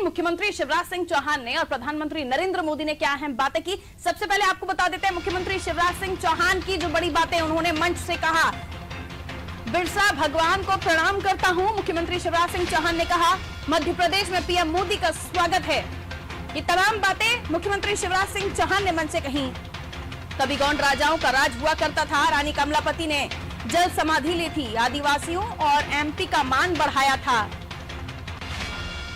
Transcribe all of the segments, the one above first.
मुख्यमंत्री शिवराज सिंह चौहान ने और प्रधानमंत्री नरेंद्र मोदी ने क्या अहम बातें की, सबसे पहले आपको बता देते हैं। मुख्यमंत्री शिवराज सिंह चौहान की जो बड़ी बातें उन्होंने मंच से कहा, बिरसा भगवान को प्रणाम करता हूं। मुख्यमंत्री शिवराज सिंह चौहान ने कहा मध्य प्रदेश में पीएम मोदी का स्वागत है। ये तमाम बातें मुख्यमंत्री शिवराज सिंह चौहान ने मंच से कही। कभी गौंड राजाओं का राज हुआ करता था, रानी कमलापति ने जल समाधि ली थी, आदिवासियों और एमपी का मान बढ़ाया था,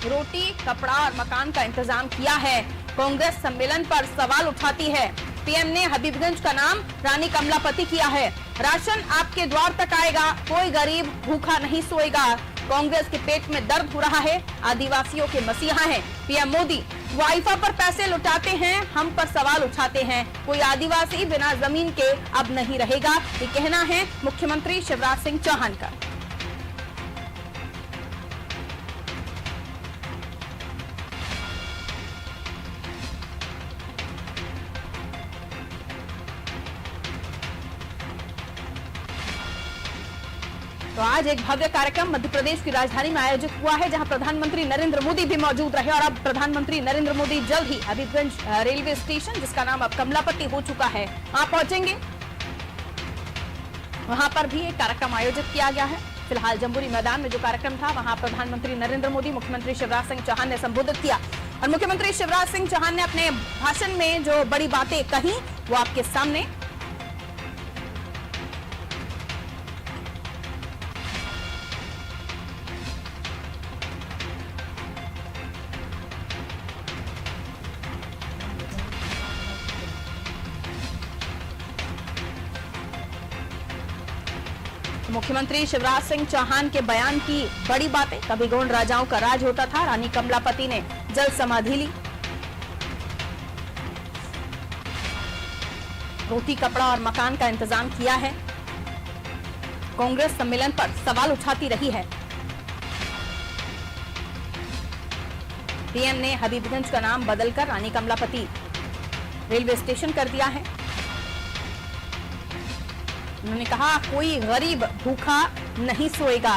रोटी कपड़ा और मकान का इंतजाम किया है। कांग्रेस सम्मेलन पर सवाल उठाती है, पीएम ने हबीबगंज का नाम रानी कमलापति किया है। राशन आपके द्वार तक आएगा, कोई गरीब भूखा नहीं सोएगा। कांग्रेस के पेट में दर्द हो रहा है, आदिवासियों के मसीहा हैं पीएम मोदी। वाइफा पर पैसे लुटाते हैं, हम पर सवाल उठाते हैं, कोई आदिवासी बिना जमीन के अब नहीं रहेगा, ये कहना है मुख्यमंत्री शिवराज सिंह चौहान का। तो आज एक भव्य कार्यक्रम मध्य प्रदेश की राजधानी में आयोजित हुआ है, जहां प्रधानमंत्री नरेंद्र मोदी भी मौजूद रहे। और अब प्रधानमंत्री नरेंद्र मोदी जल्द ही हबीबगंज रेलवे स्टेशन, जिसका नाम अब कमलापति हो चुका है, वहां पहुंचेंगे। वहां पर भी एक कार्यक्रम आयोजित किया गया है। फिलहाल जम्बूरी मैदान में जो कार्यक्रम था, वहां प्रधानमंत्री नरेंद्र मोदी मुख्यमंत्री शिवराज सिंह चौहान ने संबोधित किया। और मुख्यमंत्री शिवराज सिंह चौहान ने अपने भाषण में जो बड़ी बातें कही वो आपके सामने। मुख्यमंत्री शिवराज सिंह चौहान के बयान की बड़ी बातें, कभी गौंड राजाओं का राज होता था, रानी कमलापति ने जल समाधि ली, रोटी कपड़ा और मकान का इंतजाम किया है। कांग्रेस सम्मेलन पर सवाल उठाती रही है, पीएम ने हबीबगंज का नाम बदलकर रानी कमलापति रेलवे स्टेशन कर दिया है। उन्होंने कहा कोई गरीब भूखा नहीं सोएगा।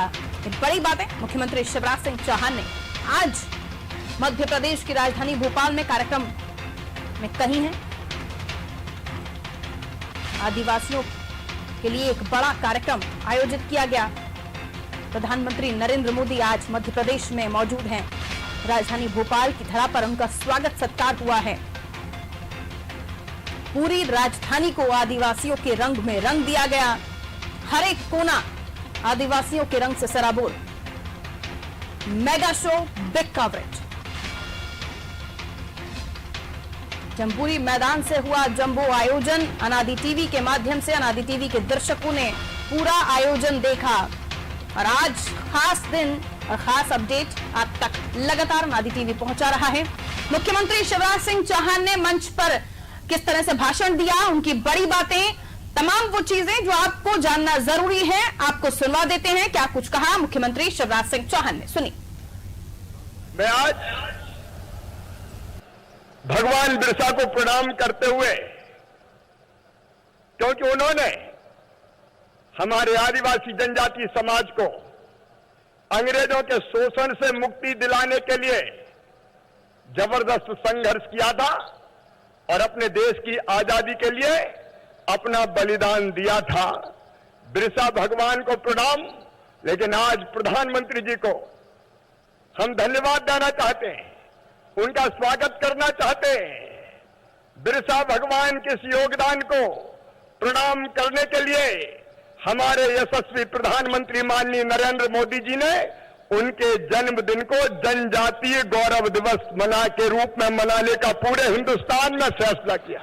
बड़ी बातें मुख्यमंत्री शिवराज सिंह चौहान ने आज मध्य प्रदेश की राजधानी भोपाल में कार्यक्रम में कही है। आदिवासियों के लिए एक बड़ा कार्यक्रम आयोजित किया गया। प्रधानमंत्री नरेंद्र मोदी आज मध्य प्रदेश में मौजूद हैं। राजधानी भोपाल की धरा पर उनका स्वागत सत्कार हुआ है। पूरी राजधानी को आदिवासियों के रंग में रंग दिया गया, हर एक कोना आदिवासियों के रंग से सराबोर। Mega show, big coverage. Jamboree मैदान से हुआ जंबो आयोजन। अनादि टीवी के माध्यम से अनादि टीवी के दर्शकों ने पूरा आयोजन देखा। और आज खास दिन और खास अपडेट आप तक लगातार अनादि टीवी पहुंचा रहा है। मुख्यमंत्री शिवराज सिंह चौहान ने मंच पर किस तरह से भाषण दिया, उनकी बड़ी बातें, तमाम वो चीजें जो आपको जानना जरूरी है, आपको सुनवा देते हैं। क्या कुछ कहा मुख्यमंत्री शिवराज सिंह चौहान ने, सुनिए। मैं आज भगवान बिरसा को प्रणाम करते हुए, क्योंकि उन्होंने हमारे आदिवासी जनजाति समाज को अंग्रेजों के शोषण से मुक्ति दिलाने के लिए जबरदस्त संघर्ष किया था और अपने देश की आजादी के लिए अपना बलिदान दिया था। बिरसा भगवान को प्रणाम। लेकिन आज प्रधानमंत्री जी को हम धन्यवाद देना चाहते हैं, उनका स्वागत करना चाहते हैं। बिरसा भगवान के इस योगदान को प्रणाम करने के लिए हमारे यशस्वी प्रधानमंत्री माननीय नरेंद्र मोदी जी ने उनके जन्मदिन को जनजातीय गौरव दिवस मना के रूप में मनाने का पूरे हिंदुस्तान में फैसला किया।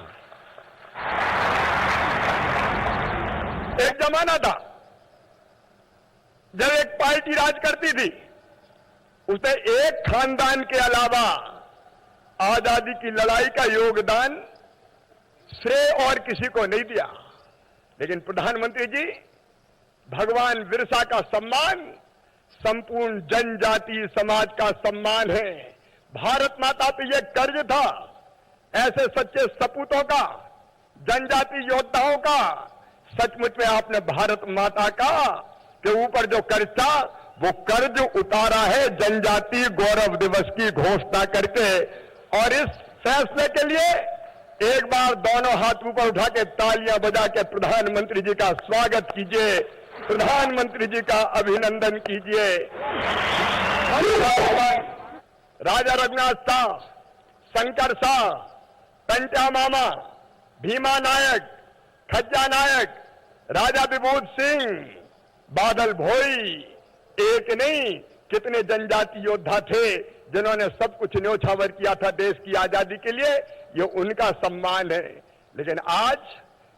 एक जमाना था जब एक पार्टी राज करती थी, उसने एक खानदान के अलावा आजादी की लड़ाई का योगदान श्रेय और किसी को नहीं दिया। लेकिन प्रधानमंत्री जी भगवान बिरसा का सम्मान संपूर्ण जनजातीय समाज का सम्मान है। भारत माता पे यह कर्ज था, ऐसे सच्चे सपूतों का, जनजातीय योद्धाओं का। सचमुच में आपने भारत माता का के ऊपर जो कर्ज था वो कर्ज उतारा है जनजातीय गौरव दिवस की घोषणा करके। और इस फैसले के लिए एक बार दोनों हाथ ऊपर उठा के तालियां बजा के प्रधानमंत्री जी का स्वागत कीजिए, प्रधानमंत्री जी का अभिनंदन कीजिए। राजा रघुनाथ शाह, शंकर शाह, पंचा मामा, भीमा नायक, खज्जा नायक, राजा विभूत सिंह, बादल भोई, एक नहीं कितने जनजाति योद्धा थे जिन्होंने सब कुछ न्योछावर किया था देश की आजादी के लिए। ये उनका सम्मान है। लेकिन आज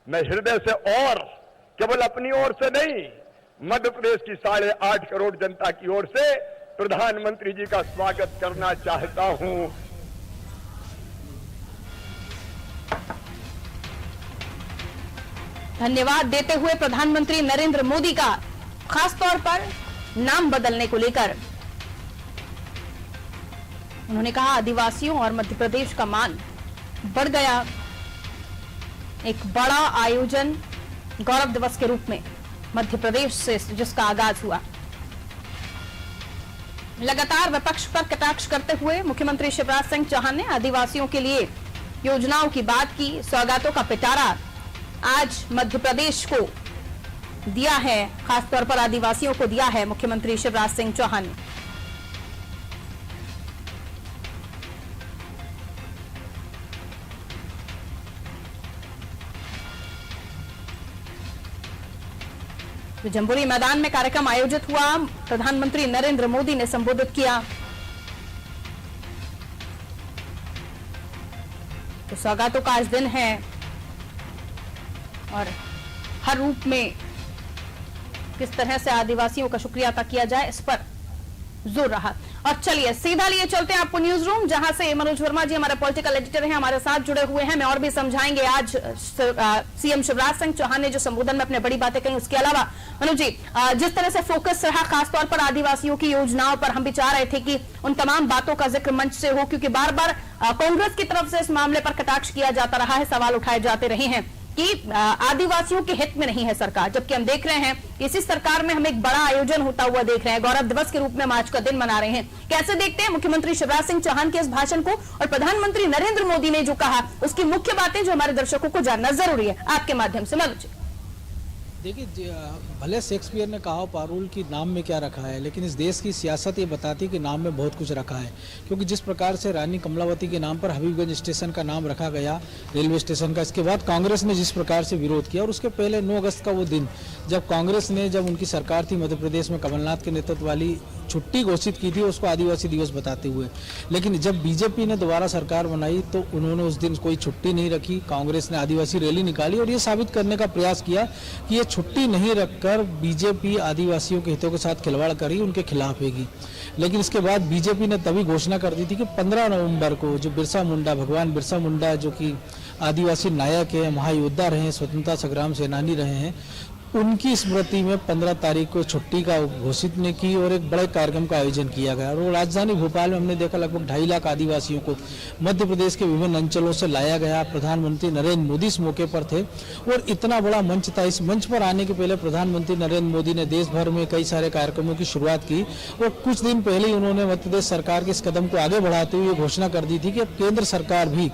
मैं हृदय से और केवल अपनी ओर से नहीं, मध्य प्रदेश की 8.5 करोड़ जनता की ओर से प्रधानमंत्री जी का स्वागत करना चाहता हूं। धन्यवाद देते हुए प्रधानमंत्री नरेंद्र मोदी का खास तौर पर नाम बदलने को लेकर उन्होंने कहा आदिवासियों और मध्य प्रदेश का मान बढ़ गया। एक बड़ा आयोजन गौरव दिवस के रूप में मध्य प्रदेश से जिसका आगाज हुआ। लगातार विपक्ष पर कटाक्ष करते हुए मुख्यमंत्री शिवराज सिंह चौहान ने आदिवासियों के लिए योजनाओं की बात की। सौगातों का पिटारा आज मध्य प्रदेश को दिया है, खासतौर पर आदिवासियों को दिया है मुख्यमंत्री शिवराज सिंह चौहान ने। तो जम्बूरी मैदान में कार्यक्रम आयोजित हुआ। प्रधानमंत्री नरेंद्र मोदी ने संबोधित किया। तो सौगातों का आज दिन है और हर रूप में किस तरह से आदिवासियों का शुक्रिया अदा किया जाए इस पर जोर रहा। और चलिए सीधा लिए चलते हैं आपको न्यूज रूम, जहां से मनोज वर्मा जी हमारे पॉलिटिकल एडिटर हैं, हमारे साथ जुड़े हुए हैं। मैं और भी समझाएंगे आज सीएम शिवराज सिंह चौहान ने जो संबोधन में अपने बड़ी बातें कही। उसके अलावा मनोज जी, जिस तरह से फोकस रहा खासतौर पर आदिवासियों की योजनाओं पर, हम भी चाह रहे थे कि उन तमाम बातों का जिक्र मंच से हो, क्योंकि बार बार कांग्रेस की तरफ से इस मामले पर कटाक्ष किया जाता रहा है, सवाल उठाए जाते रहे हैं कि आदिवासियों के हित में नहीं है सरकार। जबकि हम देख रहे हैं इसी सरकार में हम एक बड़ा आयोजन होता हुआ देख रहे हैं, गौरव दिवस के रूप में हम आज का दिन मना रहे हैं। कैसे देखते हैं मुख्यमंत्री शिवराज सिंह चौहान के इस भाषण को, और प्रधानमंत्री नरेंद्र मोदी ने जो कहा उसकी मुख्य बातें जो हमारे दर्शकों को जानना जरूरी है आपके माध्यम से। मनोज, देखिए, भले शेक्सपियर ने कहा पारुल कि नाम में क्या रखा है, लेकिन इस देश की सियासत ये बताती है कि नाम में बहुत कुछ रखा है। क्योंकि जिस प्रकार से रानी कमलावती के नाम पर हबीबगंज स्टेशन का नाम रखा गया, रेलवे स्टेशन का, इसके बाद कांग्रेस ने जिस प्रकार से विरोध किया, और उसके पहले 9 अगस्त का वो दिन जब कांग्रेस ने, जब उनकी सरकार थी मध्य प्रदेश में कमलनाथ के नेतृत्व वाली, छुट्टी घोषित की थी उसको आदिवासी दिवस बताते हुए। लेकिन जब बीजेपी ने दोबारा सरकार बनाई तो उन्होंने उस दिन कोई छुट्टी नहीं रखी, कांग्रेस ने आदिवासी रैली निकाली और ये साबित करने का प्रयास किया कि ये छुट्टी नहीं रखकर बीजेपी आदिवासियों के हितों के साथ खिलवाड़ करी, उनके खिलाफ हैगी। लेकिन इसके बाद बीजेपी ने तभी घोषणा कर दी थी कि 15 नवंबर को जो बिरसा मुंडा, भगवान बिरसा मुंडा जो कि आदिवासी नायक है, महायोद्धा रहे हैं, स्वतंत्रता संग्राम सेनानी रहे हैं, उनकी स्मृति में 15 तारीख को छुट्टी का घोषित ने की और एक बड़े कार्यक्रम का आयोजन किया गया। और राजधानी भोपाल में हमने देखा लगभग 2.5 लाख आदिवासियों को मध्य प्रदेश के विभिन्न अंचलों से लाया गया। प्रधानमंत्री नरेंद्र मोदी इस मौके पर थे और इतना बड़ा मंच था। इस मंच पर आने के पहले प्रधानमंत्री नरेंद्र मोदी ने देश भर में कई सारे कार्यक्रमों की शुरुआत की और कुछ दिन पहले ही उन्होंने मध्य प्रदेश सरकार के इस कदम को आगे बढ़ाते हुए घोषणा कर दी थी कि अब केंद्र सरकार भी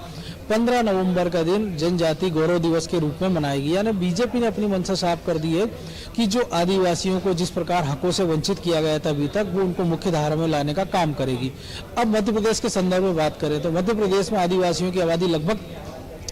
15 नवंबर का दिन जनजाति गौरव दिवस के रूप में मनाएगी। यानी बीजेपी ने अपनी मंशा साफ कर दी है कि जो आदिवासियों को जिस प्रकार हकों से वंचित किया गया था अभी तक, वो उनको मुख्य धारा में लाने का काम करेगी। अब मध्य प्रदेश के संदर्भ में बात करें तो मध्य प्रदेश में आदिवासियों की आबादी लगभग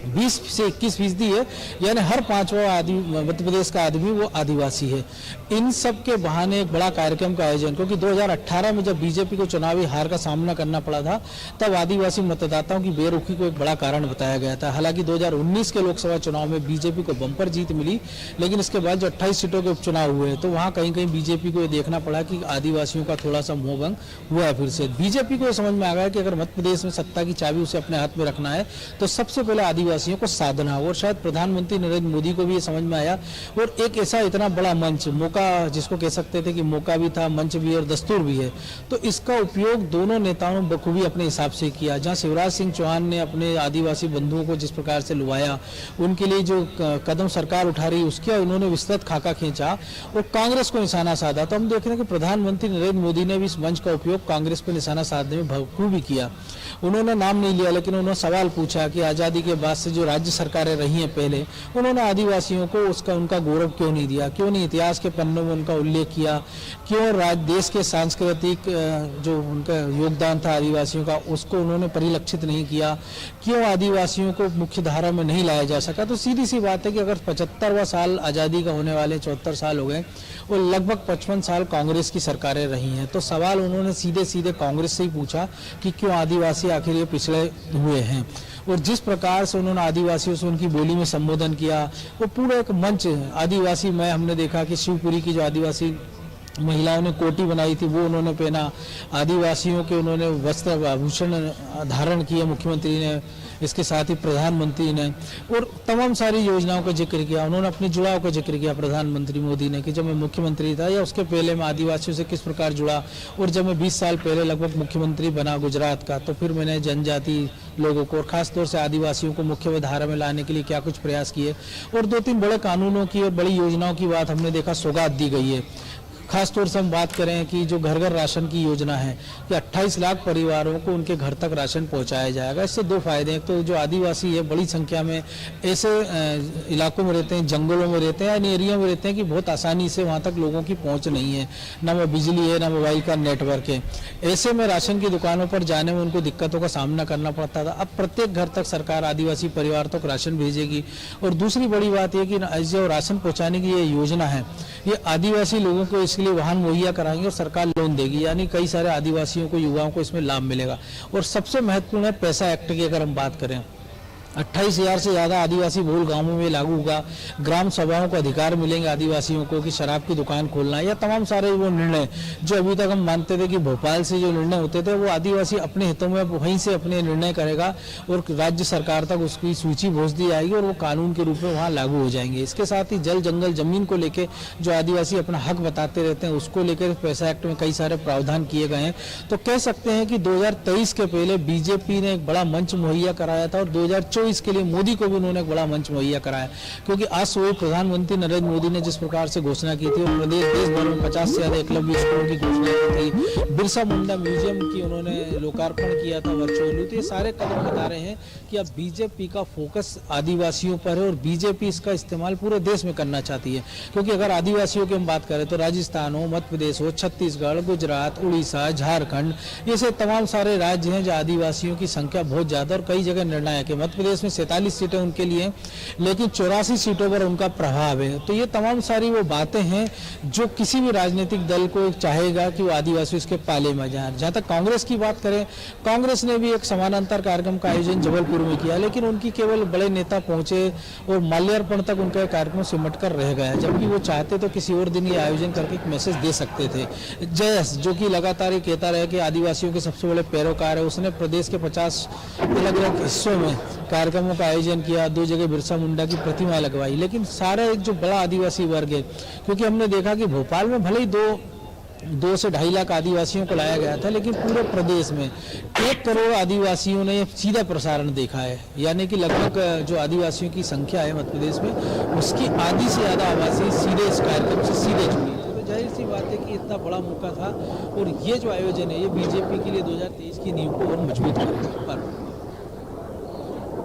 20 से 21% है, यानी हर 5वां आदमी मध्य प्रदेश का आदमी वो आदिवासी है। इन सब के बहाने एक बड़ा कार्यक्रम का आयोजन, क्योंकि 2018 में जब बीजेपी को चुनावी हार का सामना करना पड़ा था तब आदिवासी मतदाताओं की बेरुखी को एक बड़ा कारण बताया गया था। हालांकि 2019 के लोकसभा चुनाव में बीजेपी को बम्पर जीत मिली, लेकिन इसके बाद जो 28 सीटों के उपचुनाव हुए तो वहाँ कहीं कहीं बीजेपी को ये देखना पड़ा कि आदिवासियों का थोड़ा सा मोहभंग हुआ है। फिर से बीजेपी को समझ में आ गया कि अगर मध्य प्रदेश में सत्ता की चाबी उसे अपने हाथ में रखना है तो सबसे पहले आदिवासी आदिवासियों को साधना हो। और शायद प्रधानमंत्री नरेंद्र मोदी को भी ये समझ में आया और एक ऐसा इतना बड़ा मंच, मौका जिसको कह सकते थे कि मौका भी था, मंच भी और दस्तूर भी है, तो इसका उपयोग दोनों नेताओं ने बखूबी अपने हिसाब से किया। जहां शिवराज सिंह चौहान ने अपने आदिवासी बंधुओं को जिस प्रकार से लुभाया, उनके लिए जो कदम सरकार उठा रही उसका उन्होंने विस्तृत खाका खींचा और कांग्रेस को निशाना साधा। तो हम देख रहे हैं कि प्रधानमंत्री नरेंद्र मोदी ने भी इस मंच का उपयोग कांग्रेस पर निशाना साधने में बखूबी किया। उन्होंने नाम नहीं लिया, लेकिन उन्होंने सवाल पूछा कि आज़ादी के बाद से जो राज्य सरकारें रही हैं पहले, उन्होंने आदिवासियों को उनका गौरव क्यों नहीं दिया, क्यों नहीं इतिहास के पन्नों में उनका उल्लेख किया, क्यों देश के सांस्कृतिक जो उनका योगदान था आदिवासियों का उसको उन्होंने परिलक्षित नहीं किया, क्यों आदिवासियों को मुख्य धारा में नहीं लाया जा सका। तो सीधी सी बात है कि अगर 75वां साल आज़ादी का होने वाले 74 साल हो गए और लगभग 55 साल कांग्रेस की सरकारें रही हैं, तो सवाल उन्होंने सीधे सीधे कांग्रेस से ही पूछा कि क्यों आदिवासी आखिर ये पिछड़े हुए हैं। और जिस प्रकार से उन्होंने आदिवासियों से उनकी बोली में संबोधन किया, वो पूरा एक मंच आदिवासी में हमने देखा कि शिवपुरी की जो आदिवासी महिलाओं ने कोटी बनाई थी वो उन्होंने पहना, आदिवासियों के उन्होंने वस्त्र आभूषण धारण किए मुख्यमंत्री ने, इसके साथ ही प्रधानमंत्री ने, और तमाम सारी योजनाओं का जिक्र किया। उन्होंने अपने जुड़ाव का जिक्र किया प्रधानमंत्री मोदी ने कि जब मैं मुख्यमंत्री था या उसके पहले मैं आदिवासियों से किस प्रकार जुड़ा, और जब मैं 20 साल पहले लगभग मुख्यमंत्री बना गुजरात का, तो फिर मैंने जनजाति लोगों को और खासतौर से आदिवासियों को मुख्य धारा में लाने के लिए क्या कुछ प्रयास किए। और 2-3 बड़े कानूनों की और बड़ी योजनाओं की बात हमने देखा, सौगात दी गई है। खासतौर से हम बात करें कि जो घर घर राशन की योजना है कि 28 लाख परिवारों को उनके घर तक राशन पहुंचाया जाएगा। इससे 2 फायदे हैं, तो जो आदिवासी है बड़ी संख्या में ऐसे इलाकों में रहते हैं, जंगलों में रहते हैं, इन एरिया में रहते हैं कि बहुत आसानी से वहां तक लोगों की पहुंच नहीं है, ना में बिजली है, ना मोबाइल का नेटवर्क है। ऐसे में राशन की दुकानों पर जाने में उनको दिक्कतों का सामना करना पड़ता था। अब प्रत्येक घर तक सरकार आदिवासी परिवार तक राशन भेजेगी। और दूसरी बड़ी बात यह कि जो राशन पहुँचाने की ये योजना है, ये आदिवासी लोगों को इसके लिए वाहन मुहैया कराएंगे और सरकार लोन देगी, यानी कई सारे आदिवासियों को, युवाओं को इसमें लाभ मिलेगा। और सबसे महत्वपूर्ण है पैसा एक्ट की अगर हम बात करें, 28,000 से ज़्यादा आदिवासी बहुल गांवों में लागू होगा। ग्राम सभाओं को अधिकार मिलेंगे आदिवासियों को कि शराब की दुकान खोलना या तमाम सारे वो निर्णय जो अभी तक हम मानते थे कि भोपाल से जो निर्णय होते थे वो आदिवासी अपने हितों में वहीं से अपने निर्णय करेगा और राज्य सरकार तक उसकी सूची भेज दी जाएगी और वो कानून के रूप में वहाँ लागू हो जाएंगे। इसके साथ ही जल जंगल जमीन को लेकर जो आदिवासी अपना हक बताते रहते हैं उसको लेकर पैसा एक्ट में कई सारे प्रावधान किए गए हैं। तो कह सकते हैं कि 2023 के पहले बीजेपी ने एक बड़ा मंच मुहैया कराया था और 2024 के लिए मोदी को भी उन्होंने एक बड़ा मंच मुहैया कराया, क्योंकि आज सुबह प्रधानमंत्री नरेंद्र मोदी ने जिस प्रकार से घोषणा की थी और प्रदेश देश भर में 50 से ज्यादा एकलव्य स्कूलों की घोषणा की थी, बिरसा मुंडा म्यूजियम की उन्होंने लोकार्पण किया था वर्चुअली, तो ये सारे कदम बता रहे हैं कि अब बीजेपी का फोकस आदिवासियों पर है और बीजेपी इसका इस्तेमाल पूरे देश में करना चाहती है। क्योंकि अगर आदिवासियों की हम बात करें तो राजस्थान हो, मध्य प्रदेश हो, छत्तीसगढ़, गुजरात, उड़ीसा, झारखंड, ये से तमाम सारे राज्य हैं जहाँ आदिवासियों की संख्या बहुत ज्यादा और कई जगह निर्णायक है। मध्य प्रदेश में 47 सीटें उनके लिए, लेकिन 84 सीटों पर उनका प्रभाव है। तो ये तमाम सारी वो बातें हैं जो किसी भी राजनीतिक दल को चाहेगा कि वो आदिवासी उसके पाले में जाए। जहाँ तक कांग्रेस की बात करें, कांग्रेस ने भी एक समानांतर कार्यक्रम का आयोजन जबलपुर में किया, लेकिन उनकी केवल बड़े नेता पहुंचे और माल्यार्पण तक उनका कार्यक्रम सिमट कर रह गया, जबकि वो चाहते तो किसी और दिन ये आयोजन करके एक मैसेज दे सकते थे। जयस जो कि लगातार ये कहता रहे कि आदिवासियों के सबसे बड़े पैरोकार है, उसने प्रदेश के 50 अलग अलग हिस्सों में कार्यक्रमों का आयोजन किया, 2 जगह बिरसा मुंडा की प्रतिमा लगवाई, लेकिन सारा एक जो बड़ा आदिवासी वर्ग है, क्योंकि हमने देखा कि भोपाल में भले ही 2 से 2.5 लाख आदिवासियों को लाया गया था, लेकिन पूरे प्रदेश में 1 करोड़ आदिवासियों ने सीधा प्रसारण देखा है, यानी कि लगभग जो आदिवासियों की संख्या है मध्य प्रदेश में उसकी आधी से ज्यादा आवासी सीधे इस कार्यक्रम से सीधे जुड़ी। तो जाहिर सी बात है कि इतना बड़ा मौका था और ये जो आयोजन है ये बीजेपी के लिए 2023 की नींव को और मजबूत करेगा।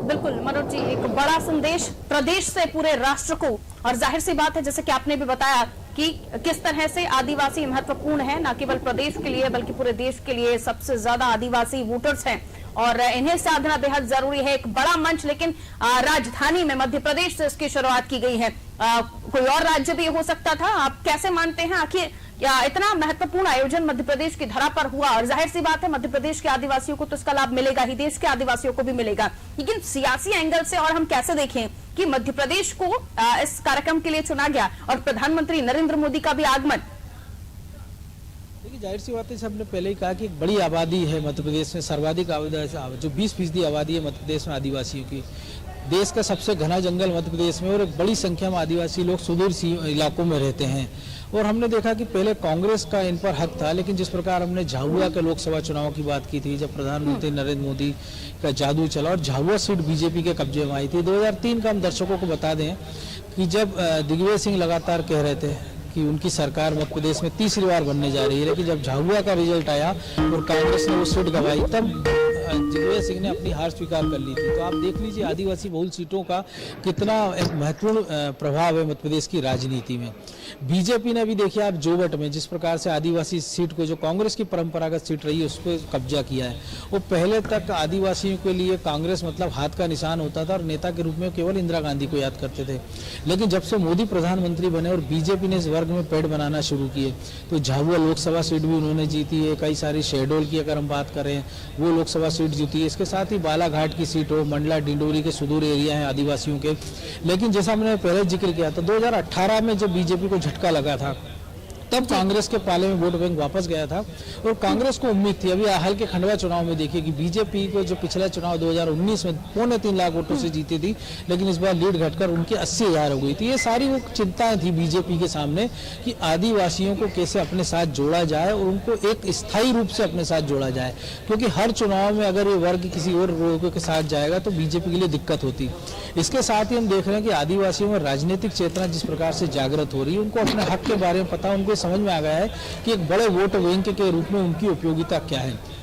बिल्कुल मनोज जी, एक बड़ा संदेश प्रदेश से पूरे राष्ट्र को, और जाहिर सी बात है जैसे कि आपने भी बताया कि किस तरह से आदिवासी महत्वपूर्ण है, न केवल प्रदेश के लिए बल्कि पूरे देश के लिए सबसे ज्यादा आदिवासी वोटर्स हैं और इन्हें साधना बेहद जरूरी है। एक बड़ा मंच, लेकिन राजधानी में मध्य प्रदेश से इसकी शुरुआत की गई है। कोई और राज्य भी हो सकता था। आप कैसे मानते हैं आखिर इतना महत्वपूर्ण आयोजन मध्य प्रदेश की धरा पर हुआ? और जाहिर सी बात है मध्य प्रदेश के आदिवासियों को तो इसका लाभ मिलेगा ही, देश के आदिवासियों को भी मिलेगा, लेकिन सियासी एंगल से और हम कैसे देखें कि मध्य प्रदेश को इस कार्यक्रम के लिए चुना गया और प्रधानमंत्री नरेंद्र मोदी का भी आगमन? देखिए, जाहिर सी बात है, हमने पहले ही कहा कि एक बड़ी आबादी है मध्य प्रदेश में, सर्वाधिक आबादी जो 20% आबादी है मध्य प्रदेश में आदिवासियों की। देश का सबसे घना जंगल मध्य प्रदेश में और एक बड़ी संख्या में आदिवासी लोग सुदूर इलाकों में रहते हैं। और हमने देखा कि पहले कांग्रेस का इन पर हक था, लेकिन जिस प्रकार हमने झाबुआ के लोकसभा चुनाव की बात की थी, जब प्रधानमंत्री नरेंद्र मोदी का जादू चला और झाबुआ सीट बीजेपी के कब्जे में आई थी। 2003 का हम दर्शकों को बता दें कि जब दिग्विजय सिंह लगातार कह रहे थे कि उनकी सरकार मध्य प्रदेश में तीसरी बार बनने जा रही है, लेकिन जब झाबुआ का रिजल्ट आया और कांग्रेस ने वो सीट गंवाई, तब दिग्विजय सिंह ने अपनी हार स्वीकार कर ली थी। तो आप देख लीजिए आदिवासी बहुल सीटों का कितना एक महत्वपूर्ण प्रभाव है मध्य प्रदेश की राजनीति में। बीजेपी ने भी देखिए आप जोबट में जिस प्रकार से आदिवासी सीट को, जो कांग्रेस की परंपरागत सीट रही है, उस पर कब्जा किया है। वो पहले तक आदिवासियों के लिए कांग्रेस मतलब हाथ का निशान होता था और नेता के रूप में केवल इंदिरा गांधी को याद करते थे। लेकिन जब से मोदी प्रधानमंत्री बने और बीजेपी ने इस वर्ग में पेड़ बनाना शुरू किए, तो झाबुआ लोकसभा सीट भी उन्होंने जीती है। कई सारी शहडोल की अगर हम बात करें, वो लोकसभा सीट जीती है। इसके साथ ही बालाघाट की सीट हो, मंडला डिंडोरी के सुदूर एरिया हैं आदिवासियों के। लेकिन जैसा मैंने पहले जिक्र किया था, 2018 में जब बीजेपी को झटका लगा था, तब कांग्रेस के पाले में वोट बैंक वापस गया था और कांग्रेस को उम्मीद थी। अभी हाल के खंडवा चुनाव में देखिए कि बीजेपी को जो पिछला चुनाव 2019 में 3.25 लाख वोटों से जीती थी, लेकिन इस बार लीड घटकर उनकी 80,000 हो गई थी। ये सारी वो चिंताएं थी बीजेपी के सामने कि आदिवासियों को कैसे अपने साथ जोड़ा जाए और उनको एक स्थायी रूप से अपने साथ जोड़ा जाए, क्योंकि हर चुनाव में अगर ये वर्ग किसी और वर्ग के साथ जाएगा तो बीजेपी के लिए दिक्कत होती। इसके साथ ही हम देख रहे हैं कि आदिवासियों में राजनीतिक चेतना जिस प्रकार से जागृत हो रही है, उनको अपने हक के बारे में पता, उनको समझ में आ गया है कि एक बड़े वोट बैंक के रूप में उनकी उपयोगिता क्या है।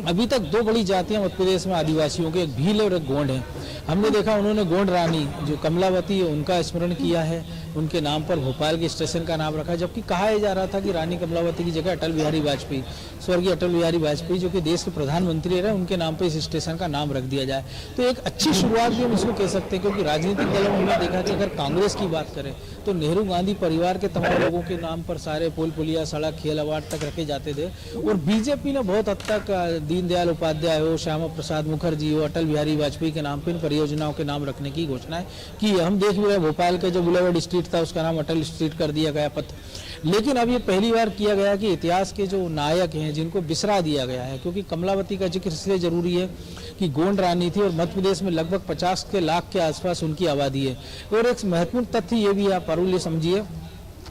अभी तक दो बड़ी जातियां मध्य प्रदेश में आदिवासियों के, एक भील और एक गोंड है। हमने देखा उन्होंने गोंड रानी जो कमलावती है उनका स्मरण किया है, उनके नाम पर भोपाल के स्टेशन का नाम रखा, जबकि कहा जा रहा था कि रानी कमलावती की जगह अटल बिहारी वाजपेयी, स्वर्गीय अटल बिहारी वाजपेयी जो कि देश के प्रधानमंत्री रहे, उनके नाम पर इस स्टेशन का नाम रख दिया जाए। तो एक अच्छी शुरुआत भी हम इसको कह सकते हैं, क्योंकि राजनीतिक दलों में हमने देखा कि अगर कांग्रेस की बात करें तो नेहरू गांधी परिवार के तमाम लोगों के नाम पर सारे पुल पुलिया, सड़क, खेल अवार्ड तक रखे जाते थे। और बीजेपी ने बहुत हद तक दीनदयाल उपाध्याय हो, श्यामा प्रसाद मुखर्जी हो, अटल बिहारी वाजपेयी के नाम पर इन परियोजनाओं के नाम रखने की घोषणा की। हम देख भी रहे भोपाल के जो बुलेवार्ड स्ट्रीट था उसका नाम अटल स्ट्रीट कर दिया गया पथ। लेकिन अब ये पहली बार किया गया कि इतिहास के जो नायक हैं जिनको बिसरा दिया गया है, क्योंकि कमलावती का जिक्र इसलिए जरूरी है कि गोंड रानी थी और मध्य प्रदेश में लगभग 50 लाख के आसपास उनकी आबादी है। और एक महत्वपूर्ण तथ्य ये भी आप पारुल ये समझिए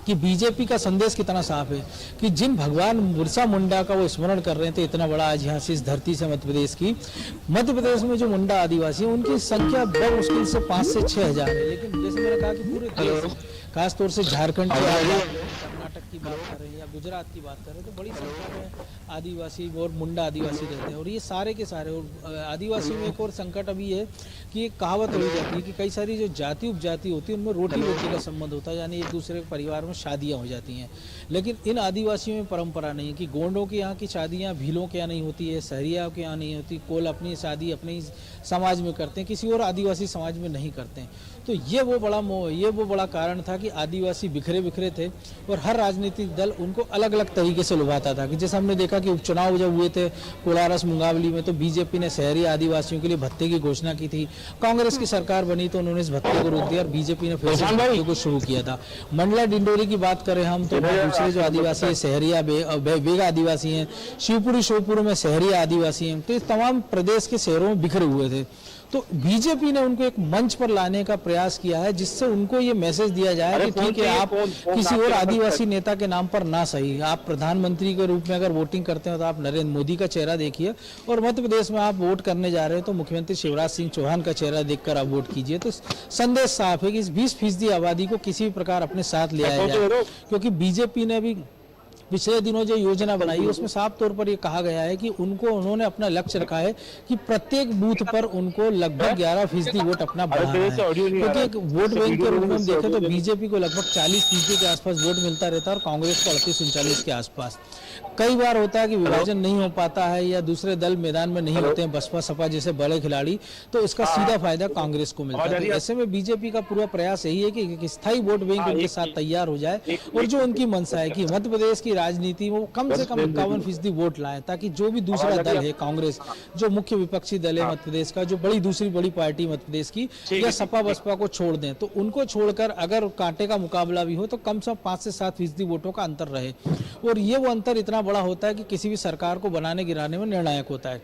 कि बीजेपी का संदेश कितना साफ है कि जिन भगवान बिरसा मुंडा का वो स्मरण कर रहे थे, इतना बड़ा आज यहाँ से इस धरती से मध्य प्रदेश की, मध्य प्रदेश में जो मुंडा आदिवासी है उनकी संख्या बहुत मुश्किल से 5 से 6 हजार है। लेकिन जैसे मैंने कहा कि पूरे देश, खासतौर से झारखंड के, कर्नाटक की बात कर रहे हैं या गुजरात की बात कर रहे हैं, तो बड़ी संख्या में आदिवासी और मुंडा आदिवासी रहते हैं। और ये सारे के सारे, और आदिवासी में एक और संकट अभी है कि एक कहावत हो जाती है कि कई सारी जो जाति उपजाति होती है उनमें रोटी रोटी का संबंध होता है, यानी एक दूसरे के परिवार में शादियां हो जाती हैं। लेकिन इन आदिवासियों में परंपरा नहीं है कि गोंडों के यहाँ की शादियां भीलों के यहाँ नहीं होती है, सहरिया के यहाँ नहीं होती, कोल अपनी शादी अपने समाज में करते हैं, किसी और आदिवासी समाज में नहीं करते हैं। तो ये वो बड़ा कारण था कि आदिवासी बिखरे बिखरे थे और हर राजनीतिक दल उनको अलग अलग तरीके से लुभाता था। कि जैसे हमने देखा कि उपचुनाव जब हुए थे कोलारस मुंगावली में, तो बीजेपी ने शहरी आदिवासियों के लिए भत्ते की घोषणा की थी। कांग्रेस की सरकार बनी तो उन्होंने इस भत्ते को रोक दिया और बीजेपी ने फिर से भत्ते को शुरू किया था। मंडला डिंडोरी की बात करें हम तो दूसरे जो आदिवासी है सहरिया बेगा आदिवासी हैं, शिवपुरी शोपुर में सहरिया आदिवासी हैं, तो इस तमाम प्रदेश के शहरों में बिखरे हुए थे। तो बीजेपी ने उनको एक मंच पर लाने का प्रयास किया है जिससे उनको ये मैसेज दिया जाए कि ठीक है, आप किसी और आदिवासी नेता के नाम पर ना सही, आप प्रधानमंत्री के रूप में अगर वोटिंग करते हो तो आप नरेंद्र मोदी का चेहरा देखिए, और मध्य प्रदेश में आप वोट करने जा रहे हो तो मुख्यमंत्री शिवराज सिंह चौहान का चेहरा देखकर आप वोट कीजिए। तो संदेश साफ है कि इस 20% आबादी को किसी भी प्रकार अपने साथ ले आया जाए, क्योंकि बीजेपी ने भी पिछले दिनों जो योजना बनाई उसमें साफ तौर पर ये कहा गया है कि उन्होंने अपना लक्ष्य रखा है कि प्रत्येक बूथ पर उनको लगभग 11% वोट अपना बढ़ाना है। क्योंकि एक वोट बैंक के रूप में हम देखें तो बीजेपी को लगभग 40% के आसपास वोट मिलता रहता है और कांग्रेस को 38-39 के आसपास। कई बार होता है कि विभाजन नहीं हो पाता है या दूसरे दल मैदान में नहीं होते हैं, बसपा सपा जैसे बड़े खिलाड़ी, तो इसका सीधा फायदा कांग्रेस को मिलता है। तो ऐसे में बीजेपी का पूरा प्रयास यही है कि एक स्थायी वोट बैंक उनके साथ तैयार हो जाए और जो उनकी मंशा है कि मध्य प्रदेश की राजनीति में वो कम से कम 51% वोट लाए, ताकि जो भी दूसरा दल है कांग्रेस, जो मुख्य विपक्षी दल है मध्य प्रदेश का, जो दूसरी बड़ी पार्टी मध्य प्रदेश की, या सपा बसपा को छोड़ दें, तो उनको छोड़कर अगर कांटे का मुकाबला भी हो तो कम से कम 5 से 7% वोटों का अंतर रहे। और ये वो अंतर इतना बड़ा होता है कि किसी भी सरकार को बनाने गिराने में निर्णायक होता है।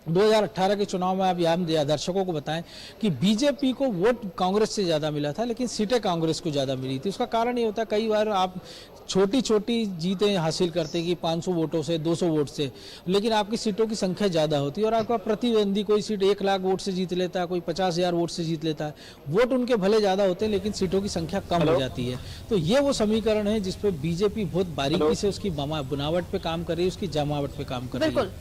2018 के चुनाव में आप यहाँ दर्शकों को बताएं कि बीजेपी को वोट कांग्रेस से ज्यादा मिला था, लेकिन सीटें कांग्रेस को ज्यादा मिली थी। उसका कारण ये होता है, कई बार आप छोटी छोटी जीतें हासिल करते कि 500 वोटों से, 200 वोट से, लेकिन आपकी सीटों की संख्या ज्यादा होती है और आपका प्रतिद्वंदी कोई सीट 1 लाख वोट से जीत लेता है, कोई 50,000 वोट से जीत लेता है। वोट उनके भले ज्यादा होते हैं लेकिन सीटों की संख्या कम हो जाती है। तो ये वो समीकरण है जिसपे बीजेपी बहुत बारीकी से उसकी बनावट पे काम कर रही है, उसकी जमावट पे काम कर रही है। बिल्कुल।